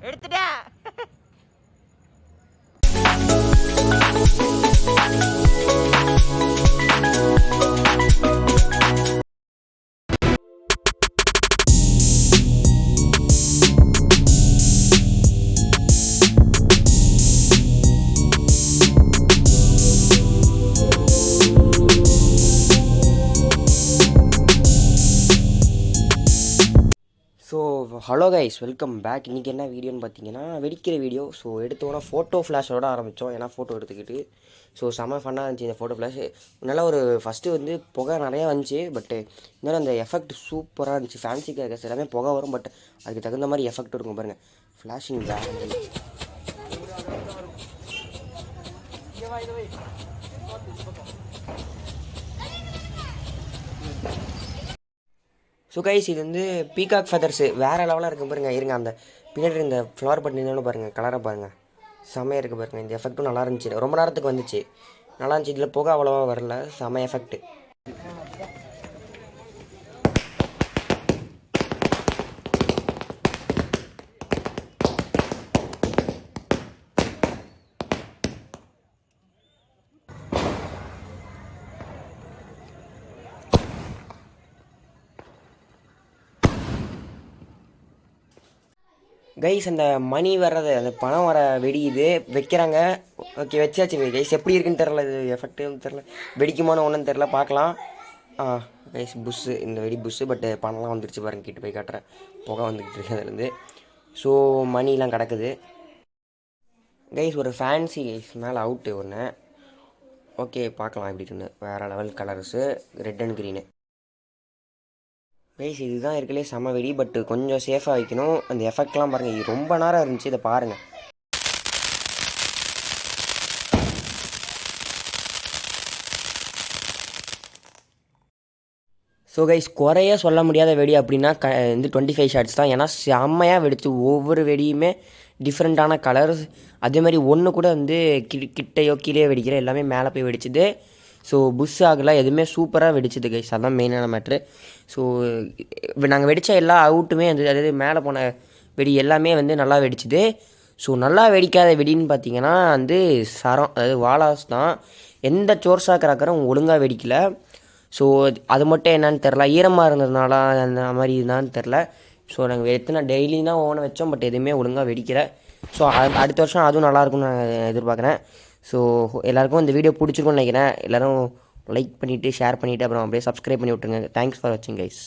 எடுத்துட்டா. So hello guys, welcome back. இன்றைக்கி என்ன வீடியோன்னு பார்த்தீங்கன்னா வெடிக்கிற வீடியோ. ஸோ எடுத்தோன்னா ஃபோட்டோ ஃப்ளாஷோட ஆரம்பித்தோம், ஏன்னா ஃபோட்டோ எடுத்துக்கிட்டு. ஸோ செம்ம ஃபன்னாக இருந்துச்சு இந்த ஃபோட்டோ ஃப்ளாஷ். நல்லா ஒரு ஃபஸ்ட்டு வந்து புகை நிறையா வந்துச்சு, பட்டு இருந்தாலும் அந்த எஃபெக்ட் சூப்பராக இருந்துச்சு. ஃபேன்சி கேஸ் எல்லாமே புகை வரும், பட் அதுக்கு தகுந்த மாதிரி எஃபெக்ட் இருக்கும் பாருங்கள். ஃப்ளாஷிங் வேறு. ஸோ கைஸ், இது வந்து பீகாக் ஃபெதர்ஸு வேறு லெவலாக இருக்குது பாருங்கள். இருங்க, அந்த பின்னாடி இந்த ஃப்ளவர் பட்டன் இருந்தாலும் பாருங்கள், கலரை பாருங்கள், செம்மையாக இருக்குது பாருங்கள். இந்த எஃபெக்ட்டும் நல்லா இருந்துச்சு, ரொம்ப நேரத்துக்கு வந்துச்சு, நல்லா இருந்துச்சு. இதில் புகை அவ்வளோவா வரல, செம்ம எஃபெக்ட்டு. கைஸ், அந்த மணி வர்றது, அந்த பணம் வர வெடி இது வைக்கிறாங்க. ஓகே, வச்சாச்சு கைஸ். எப்படி இருக்குன்னு தெரில, இது எஃபெக்ட்டு தெரில, வெடிக்குமானு ஒன்றும் தெரில, பார்க்கலாம். கைஸ், புஷ்ஷு, இந்த வெடி புஷ்ஷு, பட் பணம்லாம் வந்துருச்சு பாருங்க. கிட்ட போய் காட்டுறேன், புகை வந்துக்கிட்டு இருக்கு அதுலேருந்து. ஸோ மணிலாம் கிடக்குது கைஸ். ஒரு ஃபேன்சி கைஸ் மேலே அவுட்டு ஒன்று. ஓகே, பார்க்கலாம் எப்படி இருக்குன்னு. வேறு level colours, red and green guys. இதுதான் இருக்கலே செம வெடி, பட் கொஞ்சம் சேஃபாக வைக்கணும். அந்த எஃபெக்ட்லாம் பாருங்கள், இது ரொம்ப நேரம் இருந்துச்சு, இதை பாருங்கள். ஸோ கைஸ், குறைய சொல்ல முடியாத வெடி அப்படின்னா வந்து 25 ஷாட்ஸ் தான். ஏன்னா செம்மையாக வெடிச்சு, ஒவ்வொரு வெடியுமே டிஃப்ரெண்ட்டான கலர்ஸ். அதேமாதிரி ஒன்று கூட வந்து கிட்டையோ கீழே வெடிக்கிற எல்லாமே மேலே போய் வெடிச்சுது. ஸோ புஷ் ஆகலாம், எதுவுமே சூப்பராக வெடிச்சுது கைஸ். அதுதான் மெயினான மேட்ரு. ஸோ நாங்கள் வெடித்த எல்லா அவுட்டுமே வந்து, அதாவது மேலே போன வெடி எல்லாமே வந்து நல்லா வெடிச்சுது. ஸோ நல்லா வெடிக்காத வெடின்னு பார்த்தீங்கன்னா வந்து சரம், அதாவது வாலாஸ் தான். எந்த சோர்ஸாக கிராக்கரும் ஒழுங்காக வெடிக்கல. ஸோ அது மட்டும் என்னன்னு தெரில, ஈரமாக இருந்ததுனால அந்த மாதிரி இருந்தான்னு தெரில. ஸோ நாங்கள் எத்தனை டெய்லி தான் ஓனை வச்சோம், பட் எதுவுமே ஒழுங்காக வெடிக்கலை. ஸோ அடுத்த வருஷம் அதுவும் நல்லாயிருக்கும்னு நான் எதிர்பார்க்குறேன். ஸோ எல்லாேருக்கும் இந்த வீடியோ பிடிச்சிருக்குன்னு நினைக்கிறேன். எல்லோரும் லைக் பண்ணிவிட்டு ஷேர் பண்ணிவிட்டு அப்புறம் அப்படியே சப்ஸ்கிரைப் பண்ணி விட்ருங்க. தேங்க்ஸ் ஃபார் வாட்சிங் கைஸ்.